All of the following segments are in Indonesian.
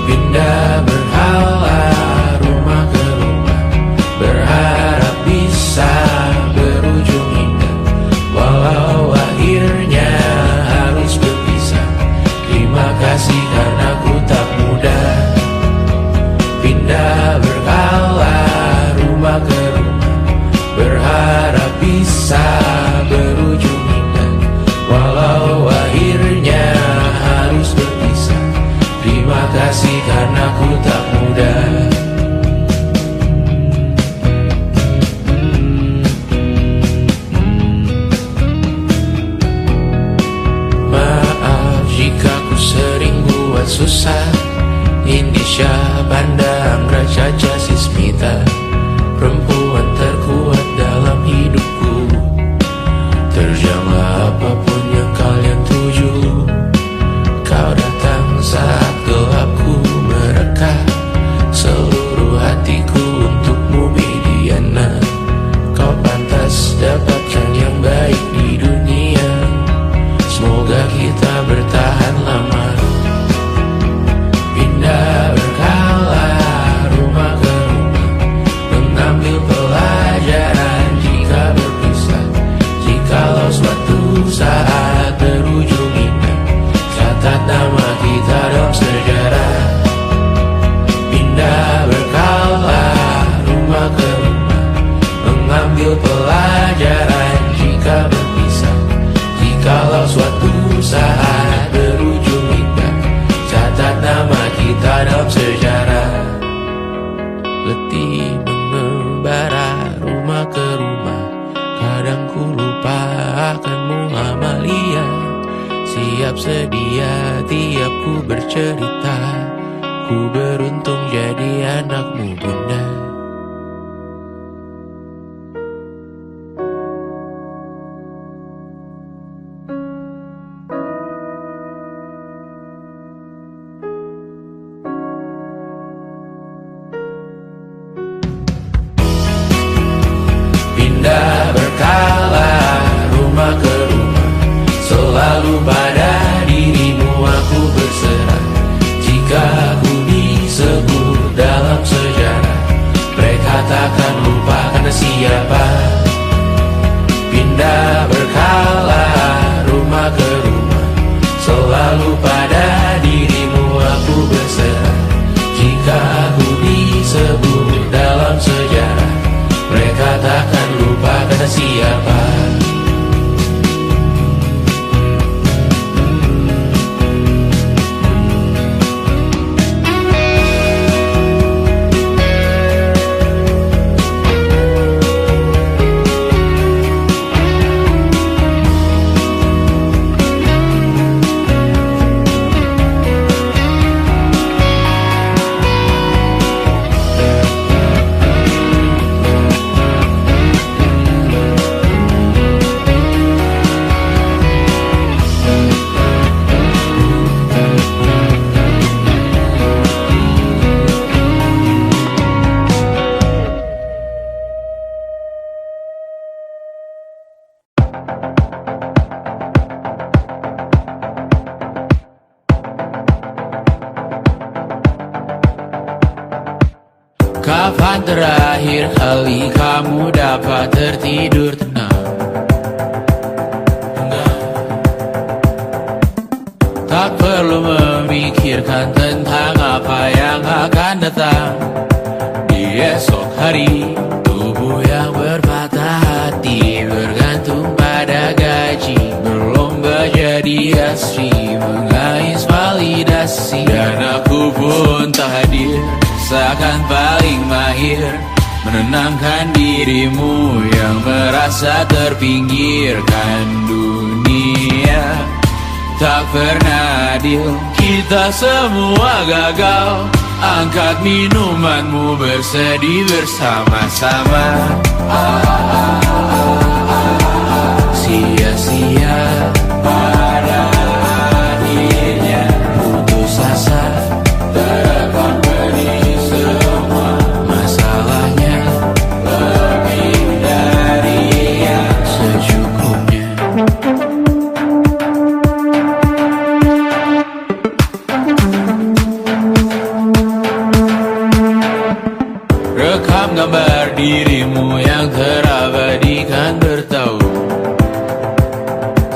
Pindah berhala rumah ke rumah, berharap bisa berujung indah, walau akhirnya harus berpisah. Terima kasih karena ku tak mudah. Pindah berhala rumah ke rumah, berharap bisa berujung indah, walau akhirnya harus berpisah. Terima kasih karena ku tak mudah. Maaf jika ku sering buat susah. Indisha, Banda, Anggra, Caca, Sismita, perempuan terkuat dalam hidupku. Terjanglah apapun yang kalian tuju. Kau datang saat gelapku mereka, seluruh hatiku untukmu Mediana. Kau pantas dapatkan yang baik di dunia, semoga kita bertahan lama. Pindah berkala rumah ke rumah, mengambil pelajaran jika berpisah. Jikalau suatu saat berujung indah, catat nama kita dalam sejarah. Pindah berkala rumah ke rumah, mengambil pelajaran jika berpisah. Jikalau suatu saat berujung indah, catat nama kita dalam sejarah. Letih mengembara rumah ke rumah, kadang ku lupa akanmu Amalia. Siap sedia tiap ku bercerita, ku beruntung jadi anakmu bunda. Pindah berkala rumah ke rumah, selalu pada dirimu aku berserah. Jika ku disebut dalam sejarah, mereka takkan lupa karena siapa. Pindah berkala rumah ke rumah, selalu pada dirimu aku berserah. Jika ku disebut dalam sejarah, mereka takkan lupa karena siapa. Kapan terakhir kali kamu dapat tertidur tenang? Tak perlu memikirkan tentang apa yang akan datang di esok hari. Tubuh yang berpatah hati bergantung pada gaji, berlomba jadi asri, mengais validasi. Dan aku pun tak hadir, seakan paling mahir menenangkan dirimu yang merasa terpinggirkan dunia. Tak pernah adil, kita semua gagal. Angkat minumanmu, bersedih bersama-sama. Sia-sia pada akhirnya putus asa, terekam pedih semua. Masalahnya lebih dari yang secukupnya. dirimu yang terabadikan bertahu.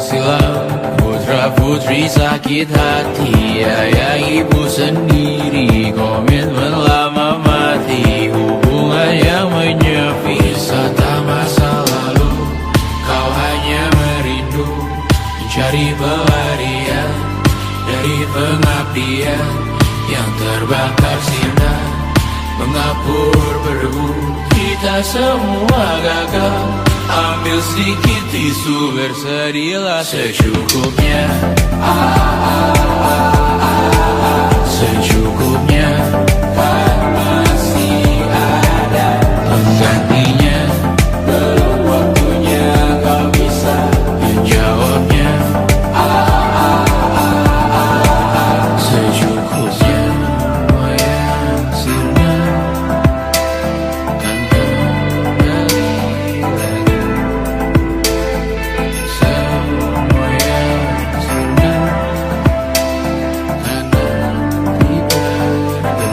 Silam putra putri sakit hati, ayah ibu sendiri komitmen lama mati. Hubungan yang menyepi, wisata masa lalu. Kau hanya merindu, mencari pelarian dari pengabdian yang terbakar sinar, mengapur berdebu. Kita semua gagal. Ambil sedikit tisu, bersedihlah secukupnya. Secukupnya, kan masih ada penggantinya. Belum waktunya kau bisa menjawabnya. Secukupnya, yang sirna kan kembali lagi. Semua yang sirna kan nanti berganti.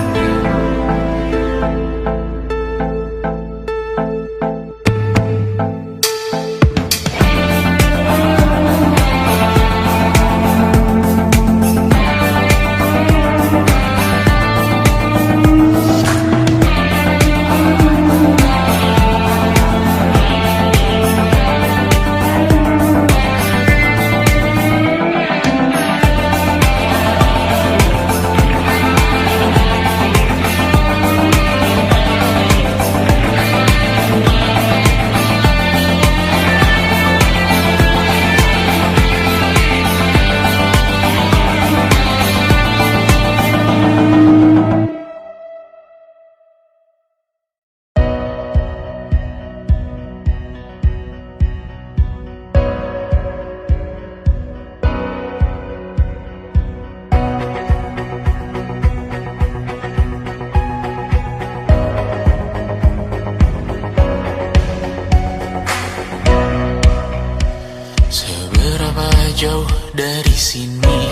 Seberapa jauh dari sini,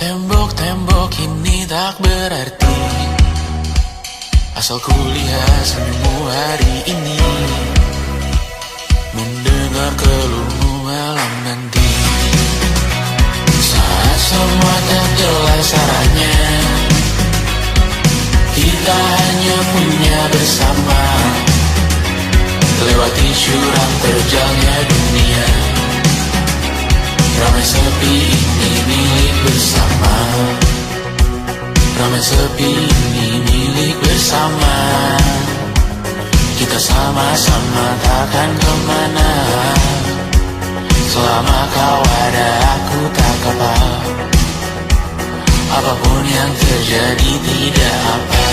tembok-tembok ini tak berarti, asal kulihat senyummu hari ini, mendengar keluhmu malam nanti. Saat semua tak jelas arahnya, kita hanya punya bersama, lewati jurang terjalnya dunia. Ramai sepi ini milik bersama, ramai sepi ini milik bersama. Kita sama-sama takkan kemana, selama kau ada aku tak apa. Apapun yang terjadi tidak apa.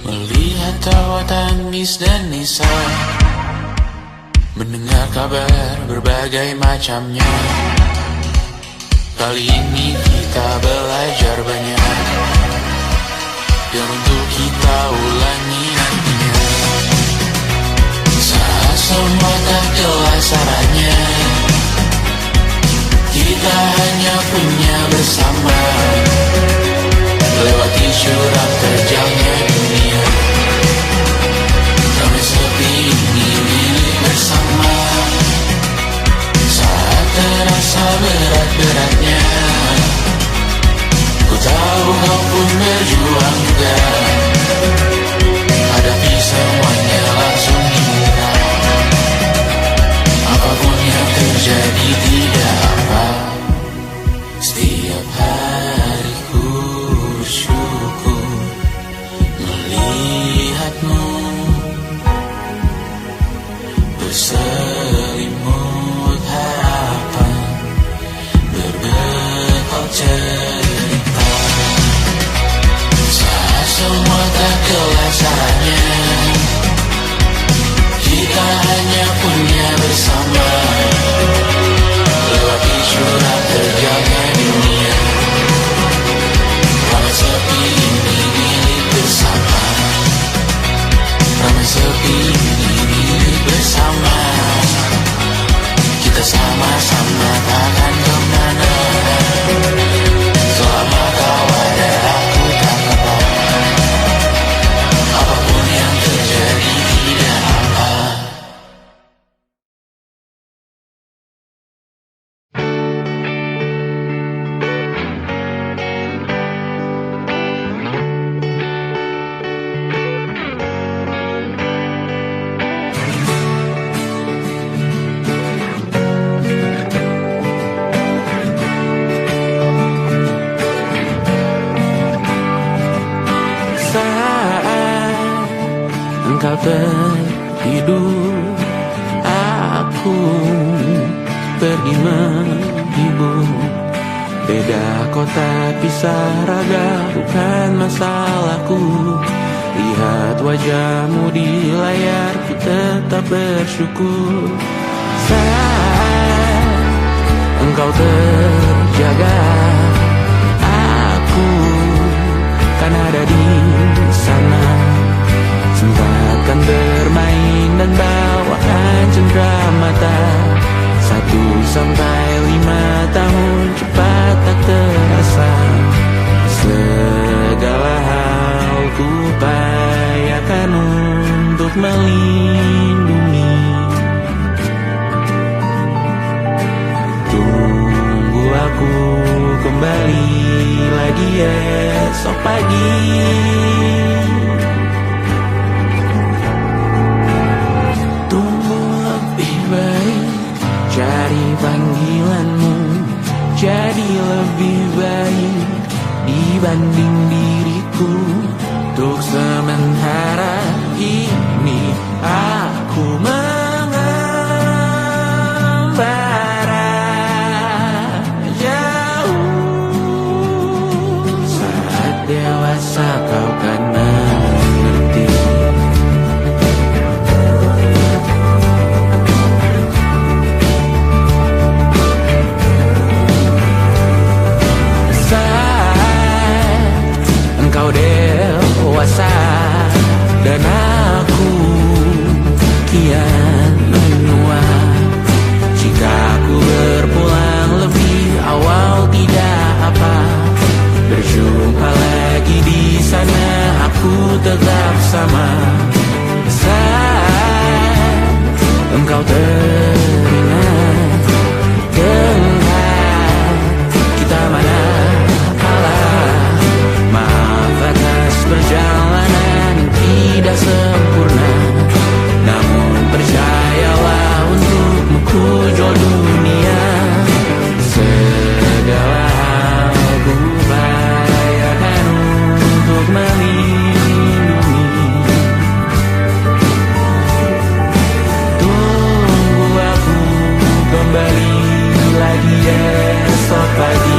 Melihat tawa tangis dan nisa, mendengar kabar berbagai macamnya. Kali ini kita belajar banyak, yang untuk kita ulangi nantinya. Saat semua tak jelas arahnya, kita hanya punya bersama, lewati jurang terjalnya dunia. Ramai sepi ini milik bersama, saat terasa berat-beratnya. Ku tahu kau pun berjuang juga, hadapi semuanya langsung kita. Apapun yang terjadi tidak apa. Setiap hari ku bersyukur melihatmu berselimut harapan, berbekal cerita. Saat semua engkau tertidur, aku pergi menghibur. Beda kota pisah raga bukan masalahku. Lihat wajahmu di layar, ku tetap bersyukur. Saat engkau terjaga, aku kan ada di sana. Sempatkan bermain dan bawakan cenderamata. 1-5 tahun cepat tak terasa. Segala hal ku upayakan untuk melindungi. Tunggu aku kembali lagi esok pagi. Cari panggilanmu jadi lebih baik dibanding diriku. Untuk sementara ini aku mengembara jauh. Saat dewasa kau kan mengerti. Engkau dewasa dan aku kian menua. Jika aku berpulang lebih awal tidak apa. Berjumpa lagi di sana, aku tetap sama. Saat engkau teringat dengan kita mana perjalanan tidak sempurna, namun percayalah untukmu ku jual dunia. Segala hal ku upayakan untuk melindungi. Tunggu aku kembali lagi esok pagi.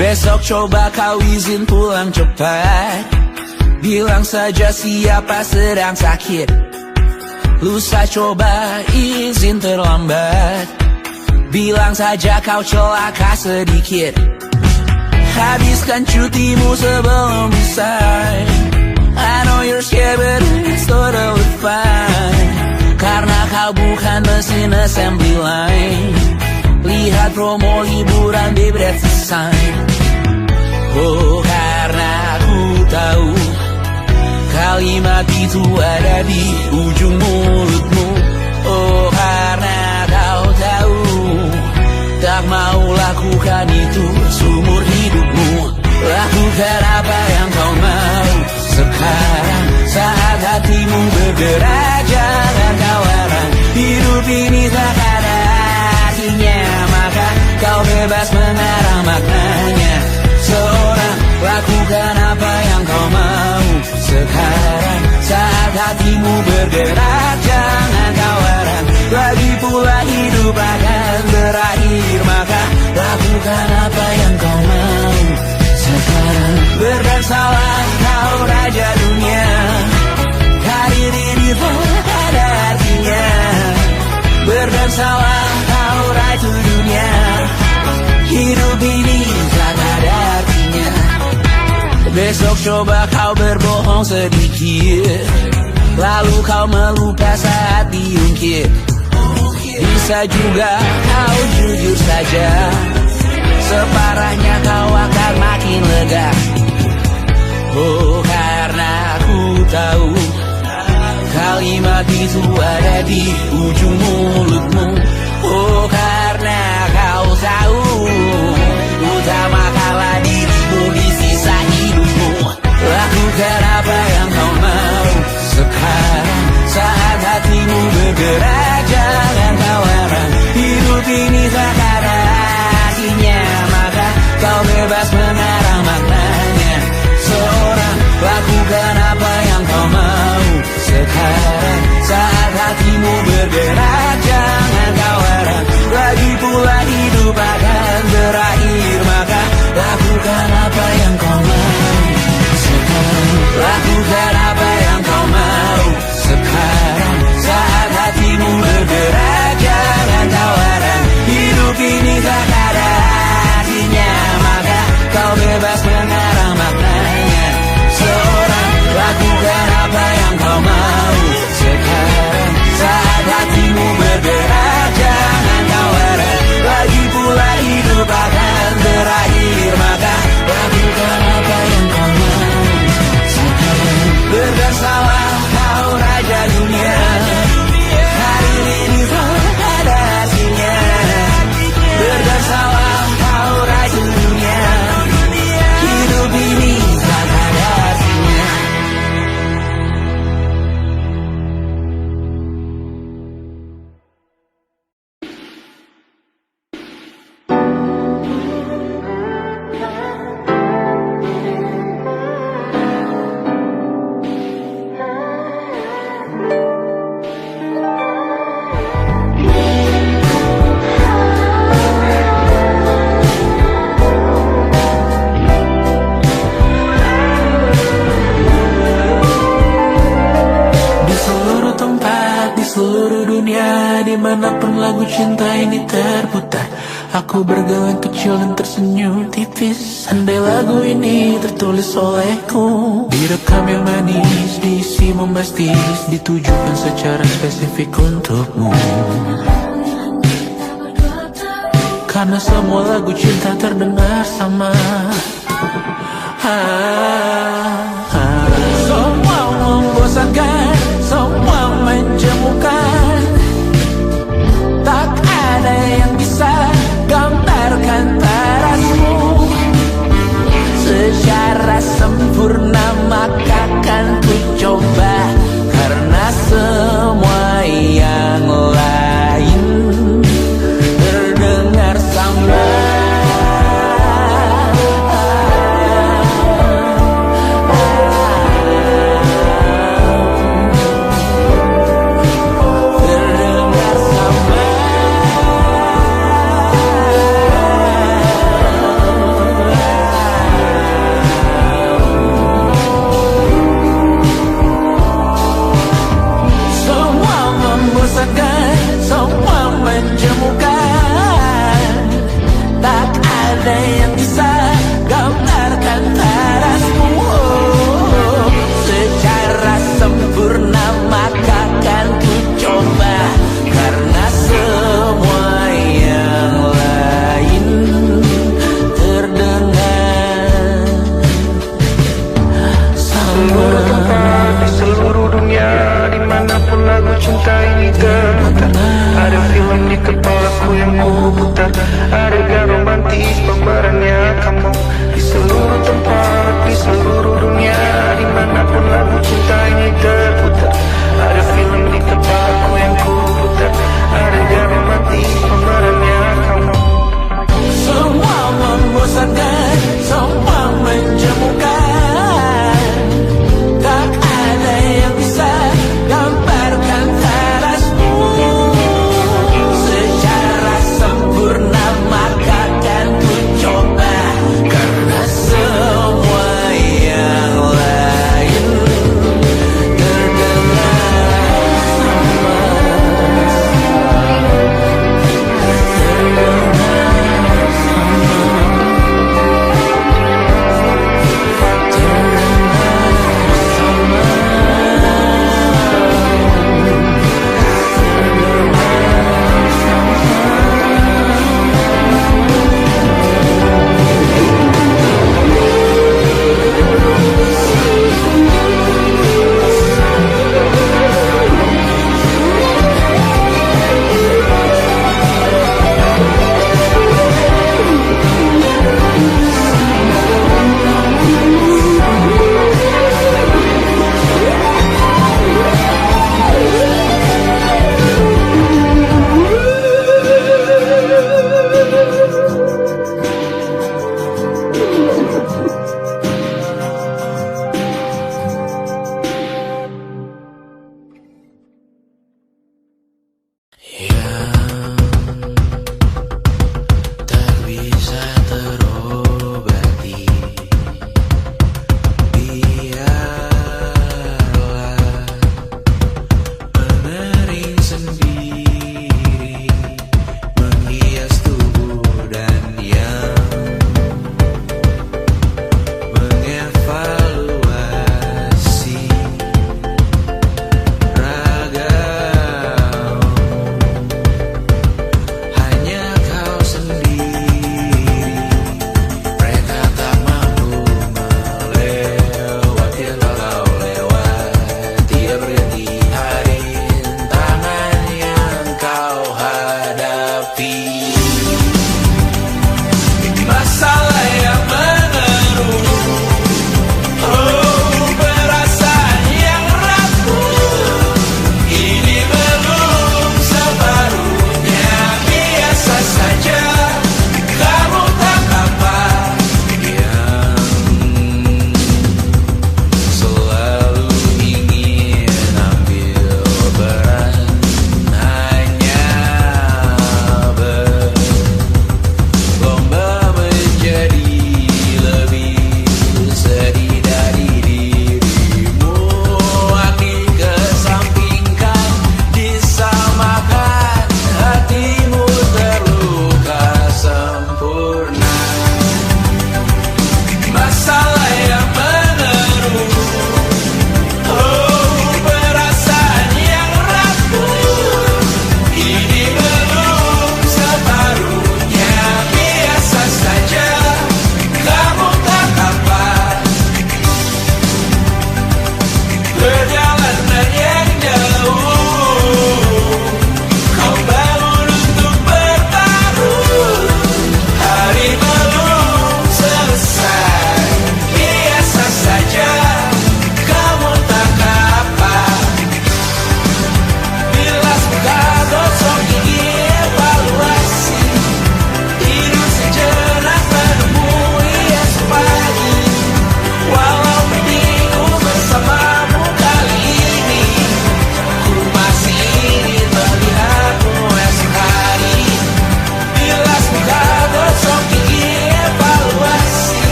Besok coba kau izin pulang cepat. Bilang saja siapa sedang sakit. Lusa coba izin terlambat. Bilang saja kau celaka sedikit. Habiskan cutimu sebelum bisa. I know know you're scared but it's totally fine. Karena kau bukan mesin assembly line. Lihat promo liburan babe, that's a sign. Oh, karena aku tahu kalimat itu ada di ujung mulutmu. Oh, karena kau tahu tak mau lakukan itu seumur hidupmu. Lakukan apa yang kau mau sekarang, saat hatimu bergerak. Jangan kau larang, hidup ini tak ada artinya, maka kau bebas mengarang maknanya. Seorang, lakukan apa yang kau mau sekarang, saat hatimu bergerak. Jangan kau larang, lagi pula hidup akan berakhir, maka lakukan apa yang kau mau sekarang. Berdansalah kau raja dunia, karir ini tak ada artinya. Berdansalah kau raja dunia, hidup ini tak ada artinya. Besok coba kau berbohong sedikit, lalu kau melupa saat diungkit. Bisa juga kau jujur saja, separahnya kau akan makin lega. Oh, karena aku tahu kalimat itu ada di ujung mulutmu. Oh, karena kau tahu utamakanlah dirimu di sisa hidupmu. Lakukan apa yang kau mau sekarang, saat hatimu bergerak. Jangan kau larang, hidup ini tak ada artinya, maka kau bebas mengarang maknanya. Seorang, lakukan apa yang kau mau sekarang, saat hatimu bergerak. Jangan kau larang, lagi pula hidup akan berakhir, maka lakukan apa yang kau mau sekarang. Lakukan apa yang kau mau sekarang, saat hatimu bergerak. Jangan kau larang, hidup ini tak ada artinya, maka kau bebas mengarang maknanya. Seorang, lakukan apa yang kau mau sekarang, saat hatimu bergerak. Jangan kau larang, lagi pula hidup akan berakhir, maka lakukan apa yang kau mau sekarang. Berdansalah kau raja dunia, hari ini tak ada artinya. Berdansalah kau raja dunia, hidup ini tak ada artinya. Seluruh dunia, dimanapun lagu cinta ini terputar, aku bergaul kecil dan tersenyum tipis. Andai lagu ini tertulis olehku, direkam yang manis, diisi bombastis, ditujukan secara spesifik untukmu. Karena semua lagu cinta terdengar sama. Semua membosankan, semua menjemukan, tak ada yang bisa gambarkan tarasmu secara sempurna, maka kan ku coba. Karena semua yang lain terdengar sama.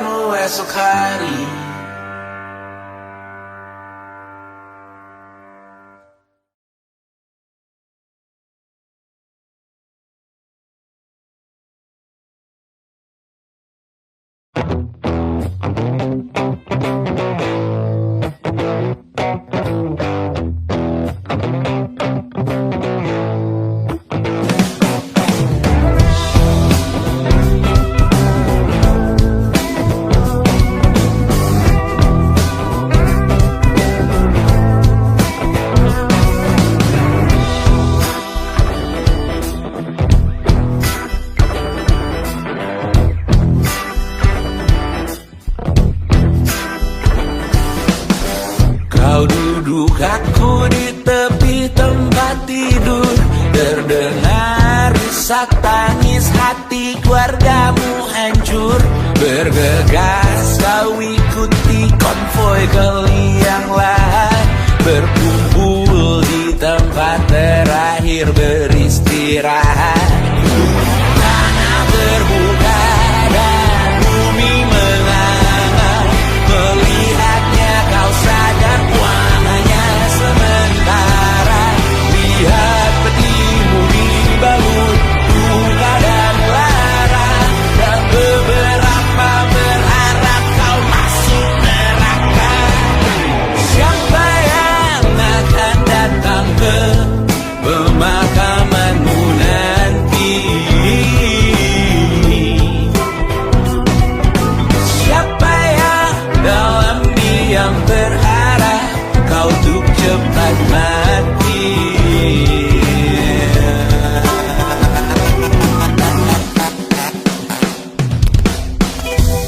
melihatmu esok hari. Kau duduk, aku di tepi tempat tidur. Terdengar isak tangis hati keluargamu hancur. Bergegas kau ikuti konvoi ke liang lahat. Berkumpul di tempat terakhir beristirahat. Tanah terbuka dan bumi menganga. Melihatnya kau sadar hanya sementara. Lihat petimu dibalut duka dan lara. Dan beberapa berharap kau masuk neraka. Siapa yang akan datang ke pemakamanmu nanti? Siapa yang dalam diam berharap kau untuk cepat mati?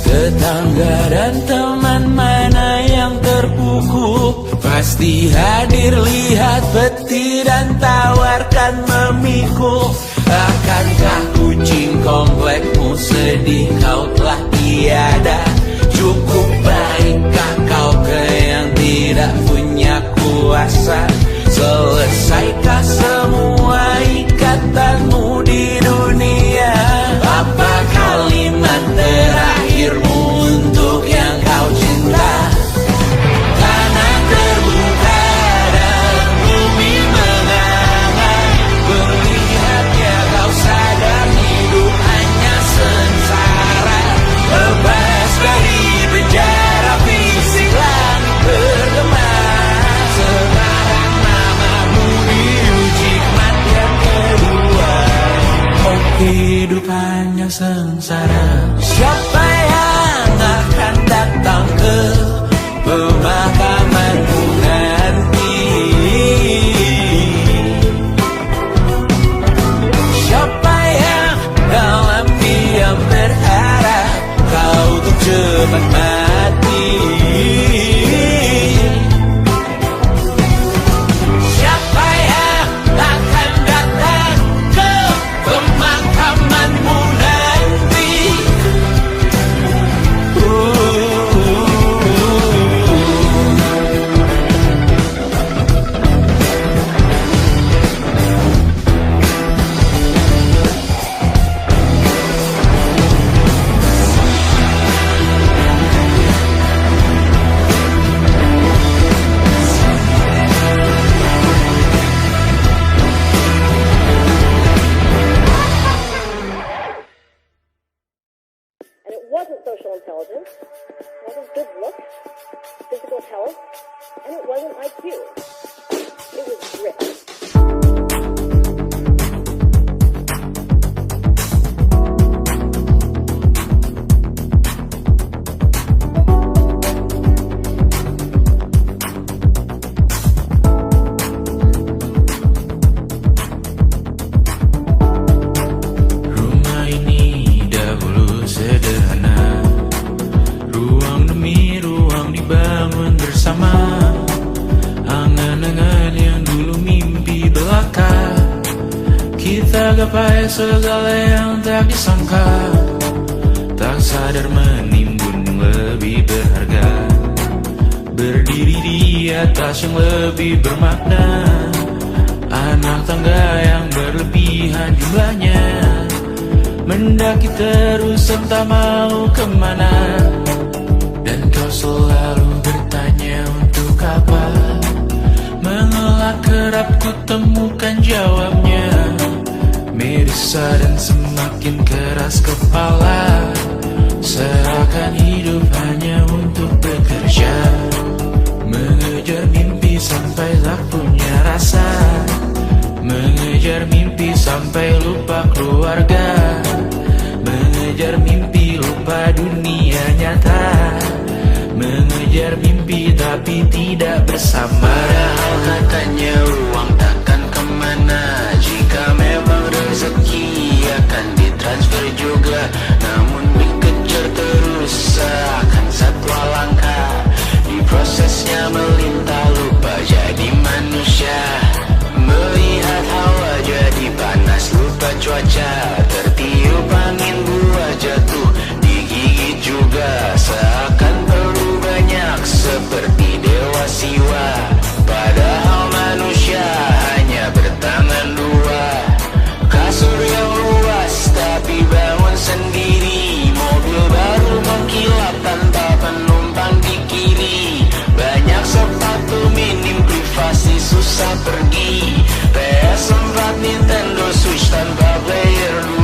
Tetangga dan teman mana yang terpukul? Pasti hadir lihat peti dan tawarkan memikul. Akankah kucing komplekmu sedih kau telah tiada? Cukup baikkah kau ke yang tidak punya kuasa? Selesaikah semua ikatanmu di dunia? Apa kalimat terakhirmu untuk yang kau cinta? Tanah terbuka dan bumi menganga. Melihatnya kau sadar hidup hanya sengsara. Lepas dari penjara fisik langit bergema. Sekarang namamu diuji kematian kedua. Oh, hidup hanya sengsara. Siapa yang akan datang ke pemakamanmu nanti? Siapa yang dalam diam berharap kau untuk cepat mati? Siapa yang akan datang ke pemakamanmu nanti? And it wasn't social intelligence, it wasn't good looks, physical health, and it wasn't IQ. It was grit. Rumah ini dahulu sederhana. Ruang demi ruang dibangun bersama. Angan-angan yang dulu mimpi belaka. Kita gapai segala yang tak disangka. Tak sadar menimbun yang lebih berharga. Berdiri di atas yang lebih bermakna. Anak tangga yang berlebihan jumlahnya. Mendaki terus entah mau kemana. atas kepala, serahkan hidup hanya untuk bekerja, mengejar mimpi sampai tak punya rasa, mengejar mimpi sampai lupa keluarga, mengejar mimpi lupa dunia nyata, mengejar mimpi tapi tidak bersama. Padahal katanya uang takkan kemana, jika memang rezeki akan ditransfer juga. Namun dikejar terus seakan satwa langka, di prosesnya melintas lupa jadi manusia. Melihat hawa jadi panas lupa cuaca, tertiup angin buah jatuh digigit juga. Seakan perlu banyak seperti dewa siwa, padahal manusia hanya bertangan dua. Kasur yang luas tapi bangun sendiri, mobil baru mengkilap tanpa penumpang di kiri. Banyak sepatu minim privasi susah pergi, PS4 Nintendo Switch tanpa player 2.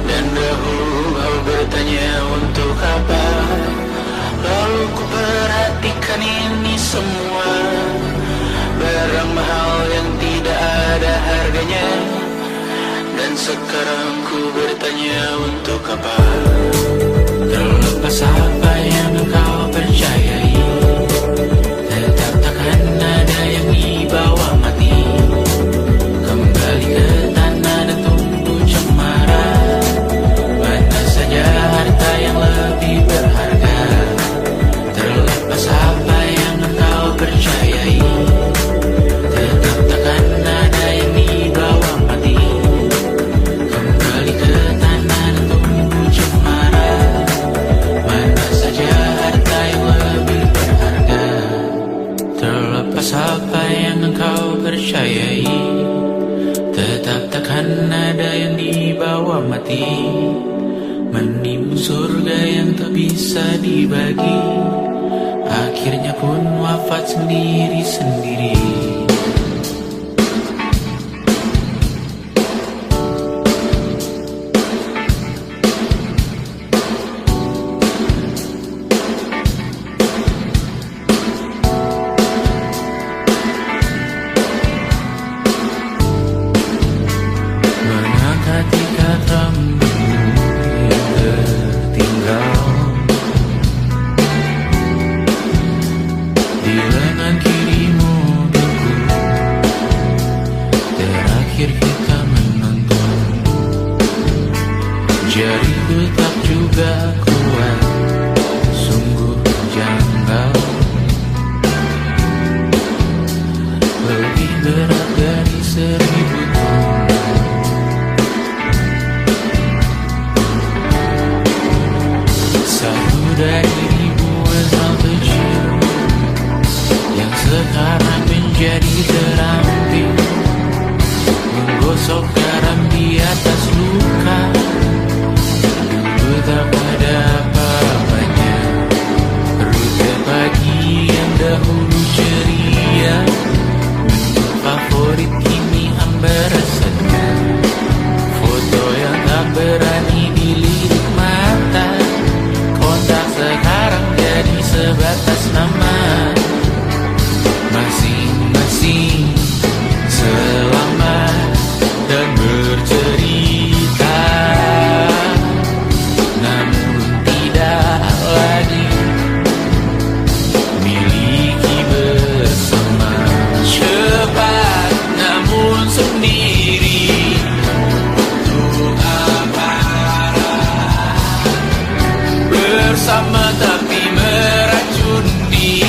Dan dahulu kau bertanya untuk apa, lalu ku perhatikan ini semua, barang mahal yang tidak ada harganya. Dan sekarang ku bertanya untuk apa. Terlepas apa yang engkau percayai, tetap takkan ada yang dibawa mati. Kembali ke tanah dan tunggu cemara, mana saja harta yang lebih berharga. Terlepas apa yang engkau percayai, tetap takkan ada yang dibawa mati. Kembali ke tanah dan tunggu cemara, mana saja harta yang lebih berharga. Terlepas apa yang engkau percayai, tetap takkan ada yang dibawa mati. Menimbun surga yang tak bisa dibagi, akhirnya pun wafat sendiri-sendiri. Mengangkat ikat rambutmu yang tertinggal di lengan kirimu, mobilku. Terakhir kita menonton, jariku tak juga kuat, sungguh janggal. Lebih berat dari 1000 ton. Satu dari ribuan hal kecil yang sekarang menjadi terampil, menggosok garam di atas luka. Dulu tak ada apa-apanya, rute pagi yang dahulu ceria, menu favorit kini hambar rasanya. Foto yang tak berani dilirik mata, kontak sekarang jadi sebatas nama. Masing-masing selamat dan bercerita, namun tidak lagi miliki bersama. Cepat namun sendiri, untuk apa? Bersama tapi meracuni.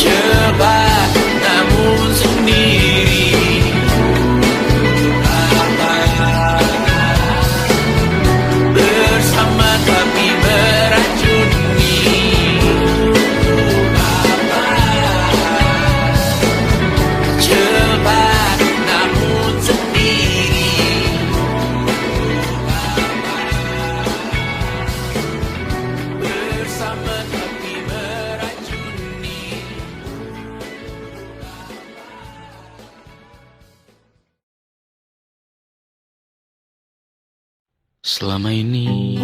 Cepat namun sendiri, bersama tapi meracuni. Cepat namun sendiri, Selama ini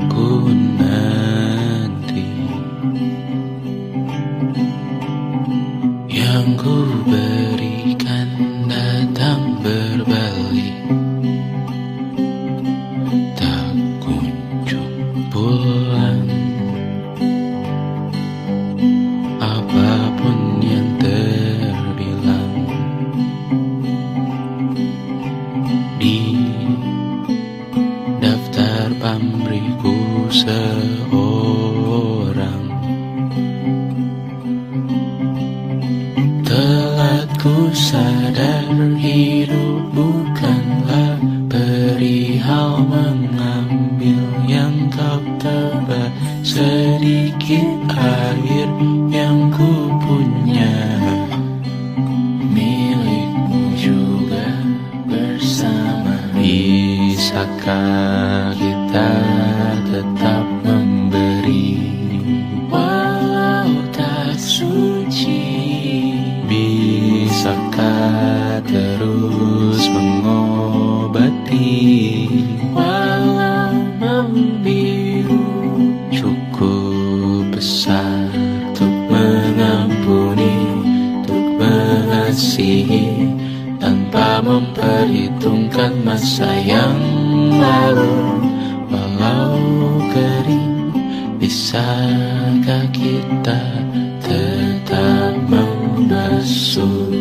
ku nanti yang ku berikan datang berbalik, tak kunjung pulang. Apapun yang terbilang di daftar pamrihku seorang, telah ku sadar hidup bukanlah perihal mengambil yang kau tebak. Sedikit air yang ku punya milikmu juga bersama. Bisakah kita tetap memberi walau tak suci? Bisakah terus mengobati walau membiru? Cukup besar untuk mengampuni, untuk mengasihi tanpa memperhitungkan masa yang lalu. Walau kering, bisakah kita tetap membasuh?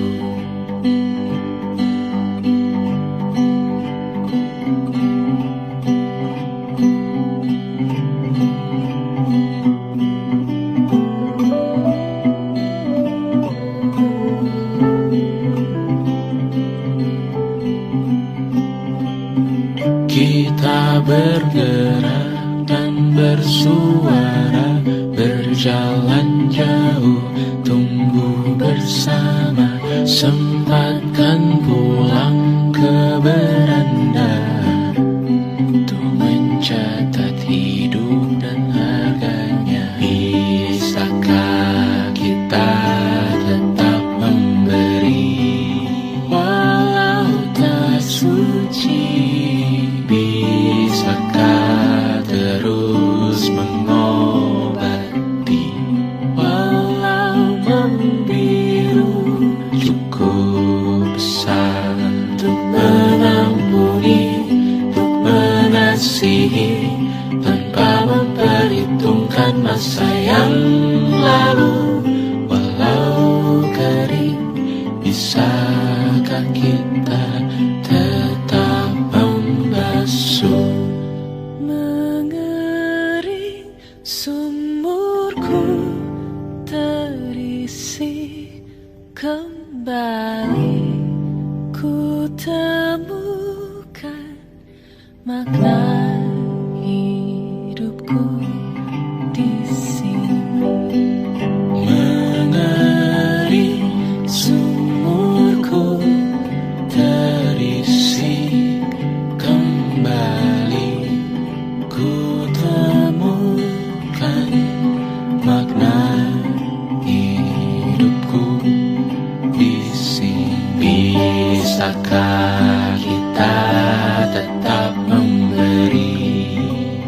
Kita bergerak dan bersuara, berjalan jauh, tumbuh bersama. Sempatkan pulang ke beranda untuk mencatat hidup dan harganya. Bisakah kita tetap memberi walau tak suci? Bisakah terus mengobati walau membiru? Cukup besar untuk mengampuni, untuk mengasihi tanpa memperhitungkan masa yang lalu. Walau kering, bisakah kita tetap membasuh? Mengering sumurku terisi kembali, ku temukan makna hidupku di sini. Mengering sumurku terisi kembali, ku temukan makna hidupku di sini. Bisakah kita tetap memberi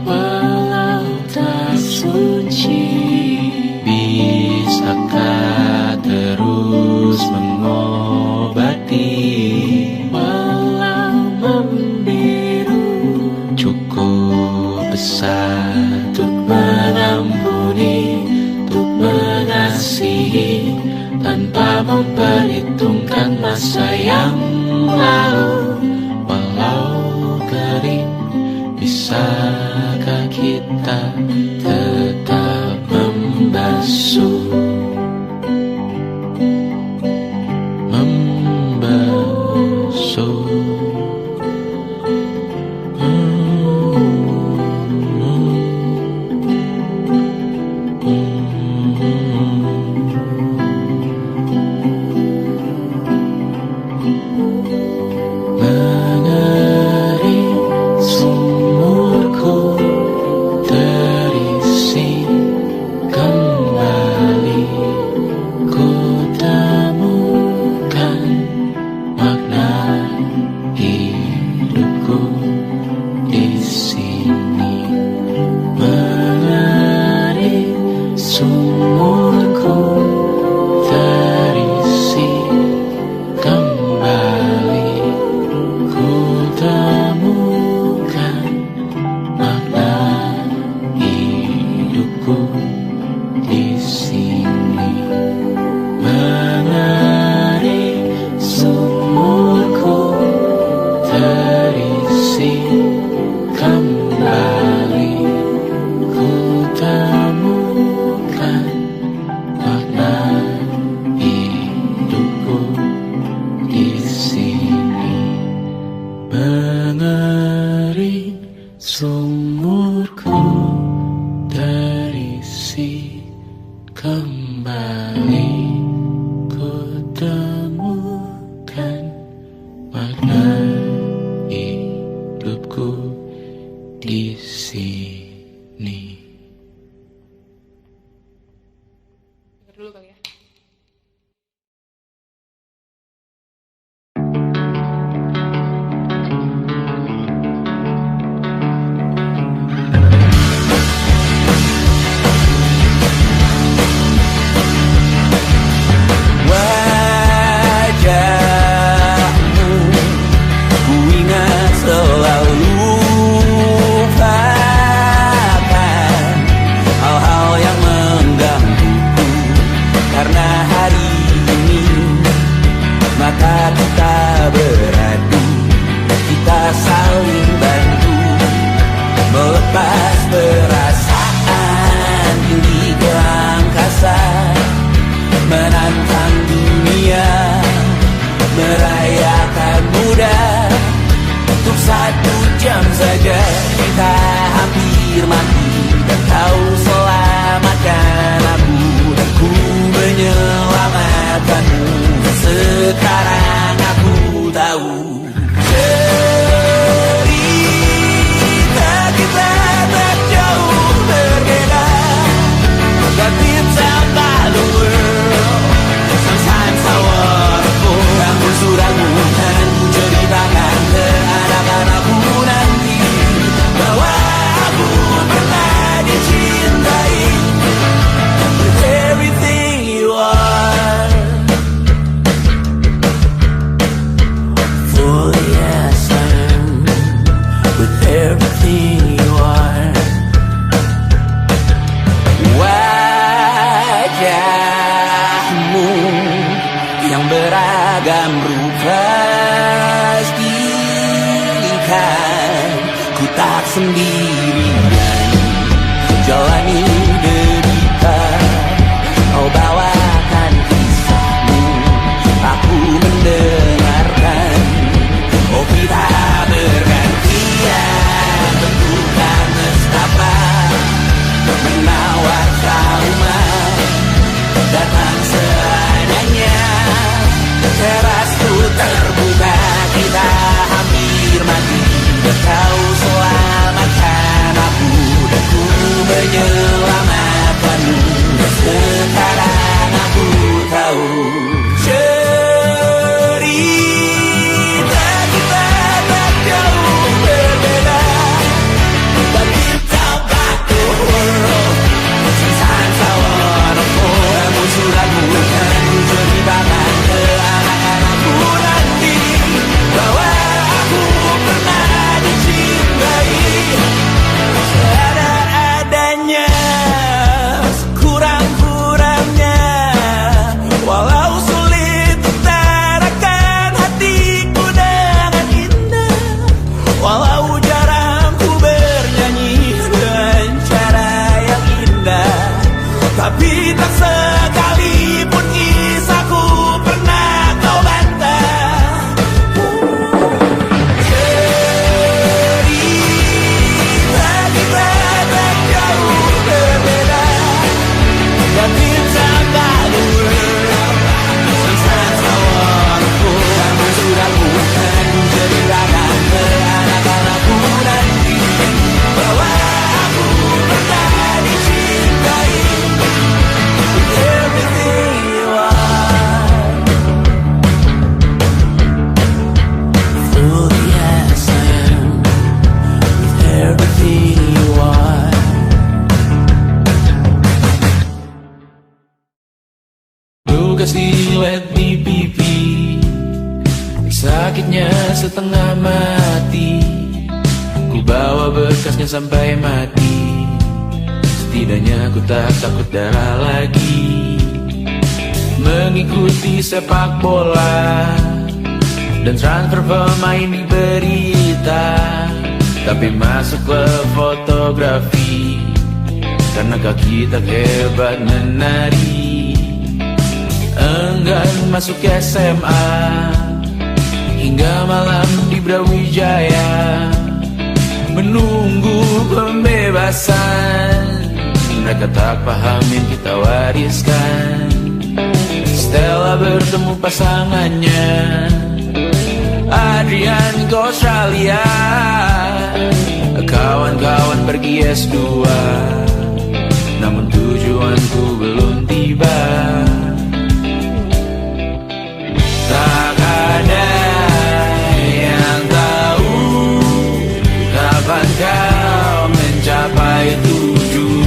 walau tak suci? Bisakah terus mengobati walau membiru? Cukup besar untuk mengampuni, untuk mengasihi tanpa memperhitungkan masa yang lalu. Walau kering, bisakah kita tetap membasuh? Membasuh. Mengering sumurku terisi kembali, Kan makna hidupku di sini. Dulu kali ya. Wajahmu ku ingat selalu, lupakan hal-hal yang menggangguku. Karena hari ini mata kita beradu, kita saling bantu melepas perasaan tinggi ke angkasa, menantang dunia, merayakan muda. Untuk 1 jam saja kita hampir mati, dan kau selamatkan aku, dan ku menyelamatkanmu. Sekarang aku tahu cerita kita tak jauh berbeda, but it's about the world. Sometimes I wanna go. Namun suratmu kan ku ceritakan ke anak-anakku nanti, bahwa aku pernah dicintai with everything you are. For yes I am, with everything you are. Wajahmu yang beragam rupa, pastikan ku tak sendirian jalani derita. Kau bawakan kisahmu, aku mendengarkan. Oh kita bergantian bentukan nestapa, menawar trauma, datang seadanya. Terasku terbuka, kita hampir mati, dan kau selamatkan aku, dan ku menyelamatkanmu. Sekarang aku tahu cerita kita tak jauh berbeda, but it's about the world. Sometimes I wanna go. Namun suratmu kan ku ceritakan ke anak-anakku nanti, bahwa aku pernah dicintai seadanya, sekurang-kurangnya. Walau sulit utarakan hatiku dengan indah, walau jarang ku bernyanyi dengan cara yang indah, tapi tak sekalipun kisahku pernah kau bantah. Cerita kita tak jauh berbeda, but it's about the world. Sometimes I wanna go. Namun suratmu kan ku ceritakan ke anak-anakku nanti, bahwa aku pernah dicintai with everything you are. Fully as I am, with everything you are. Luka silet di pipi, sakitnya setengah mati. Ku bawa bekasnya sampai mati, setidaknya ku tak takut darah lagi. Mengikuti sepak bola dan transfer pemain di berita, tapi masuk klub fotografi karena kaki tak hebat menari. Enggan masuk SMA hingga malam di Brawijaya, menunggu pembebasan. Mereka tak paham yang kita wariskan. Stella bertemu pasangannya, Australia, kawan-kawan pergi S2, namun tujuanku belum tiba. Tak ada yang tahu kapan kau mencapai tujuh.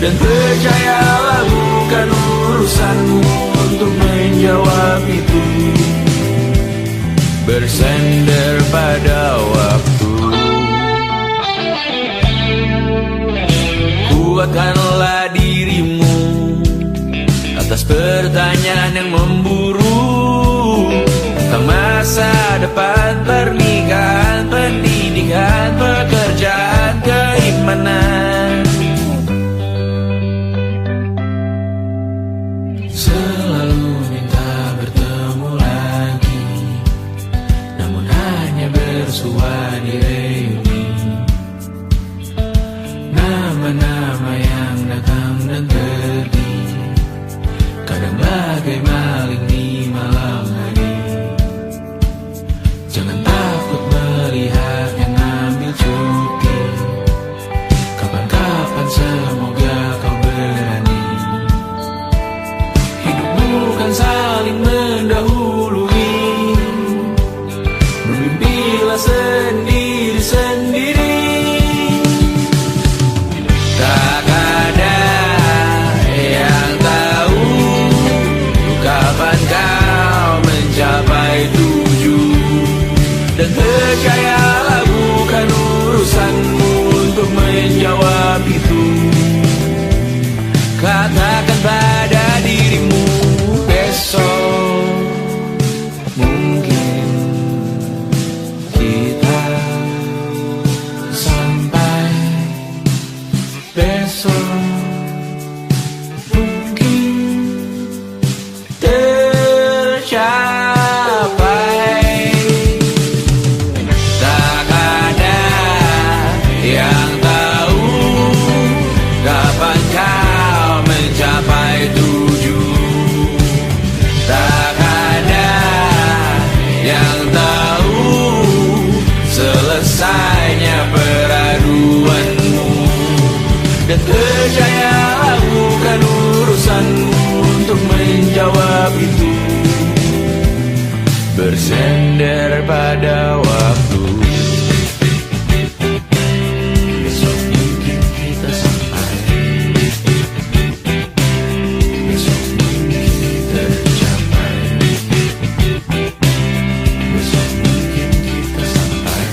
Dan percayalah bukan urusanmu untuk menjawab itu. Bersender pada waktu. Kuatkanlah dirimu atas pertanyaan yang memburu tentang masa depan, pernikahan, pendidikan, pekerjaan, keimanan. Selalu minta bertemu lagi, namun hanya bersua di reuni. Nama-nama yang datang dan pergi, kadang bagai maling di malam hari. Jangan takut melihat yang ambil cuti, kapan-kapan semoga kau berani. Hidup bukan saling mendahului, bermimpilah sendiri-sendiri. Tak ada yang tahu kapan kau mencapai tujuh. Dan percayalah bukan urusanmu untuk menjawab itu. Katakan pada dirimu besok mungkin kita sampai. Besok mungkin tercapai. Tak ada yang tahu kapan kau mencapai tujuh. Tak ada yang tahu selesainya peraduanmu. Dan percayalah bukan urusanmu untuk menjawab itu. Bersender pada waktu. Besok mungkin kita sampai. Besok mungkin tercapai. Besok mungkin kita sampai.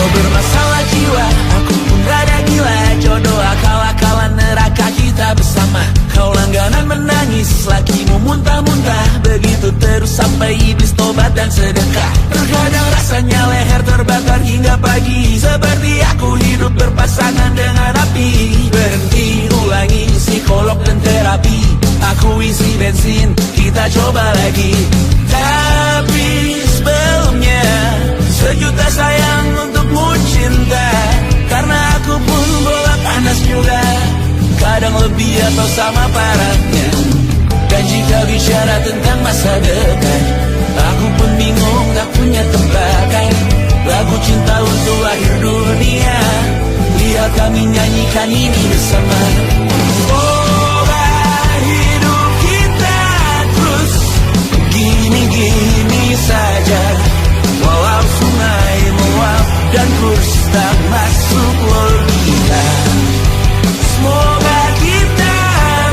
Bermasalah jiwa, aku pun rada gila. Jodoh akal-akalan neraka kita bersama. Kau langganan menangis, lakimu muntah-muntah. Begitu terus sampai iblis tobat dan sedekah. Terkadang rasanya leher terbakar hingga pagi. Seperti aku hidup berpasangan dengan api. Berhenti, ulangi psikolog dan terapi. Aku isi bensin, kita coba lagi. Tapi sebelumnya sejuta sayang untukmu cinta. Karena aku pun bola panas juga, kadang lebih atau sama parahnya. Dan jika bicara tentang masa depan, aku pun bingung tak punya tebakan. Lagu cinta untuk akhir dunia, lihat kami nyanyikan ini bersama. Semoga hidup kita terus gini-gini saja. Walau sungai meluap dan kurs tak masuk logika. Semoga kita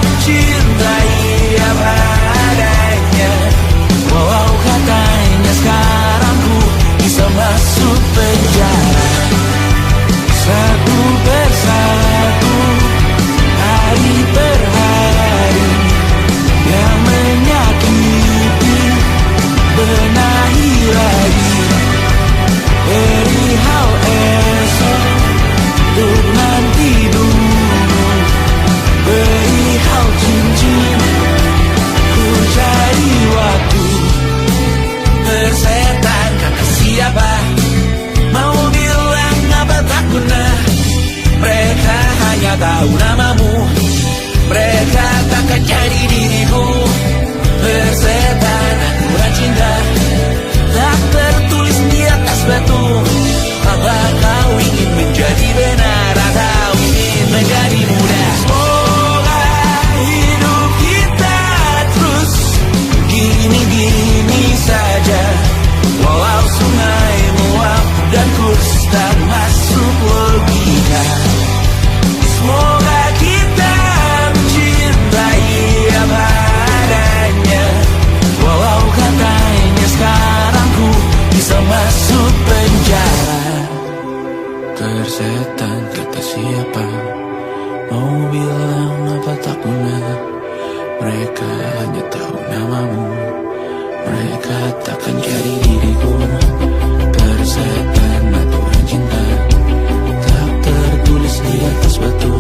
mencintai apa adanya. Walau katanya sekarang ku bisa masuk penjara. Satu persatu perihal cincin. Ku cari waktu, tersetan kata siapa, mau bilang apa tak guna. Mereka hanya tahu namamu, mereka takkan jadi diriku. Persetan aturan cinta tak tertulis di atas batu. Apa kau ingin menjadi benar atau ingin menjadi muda? Semoga hidup kita terus gini-gini saja, walau sungai meluap dan kurs tak masuk logika. Semoga kita mencintai apa adanya, walau katanya sekarang ku bisa masuk penjara. Tersetan kata siapa, mau bilang apa tak guna. Mereka hanya tahu namamu, mereka takkan jadi diriku. Tersetan aturan cinta tak tertulis di atas batu.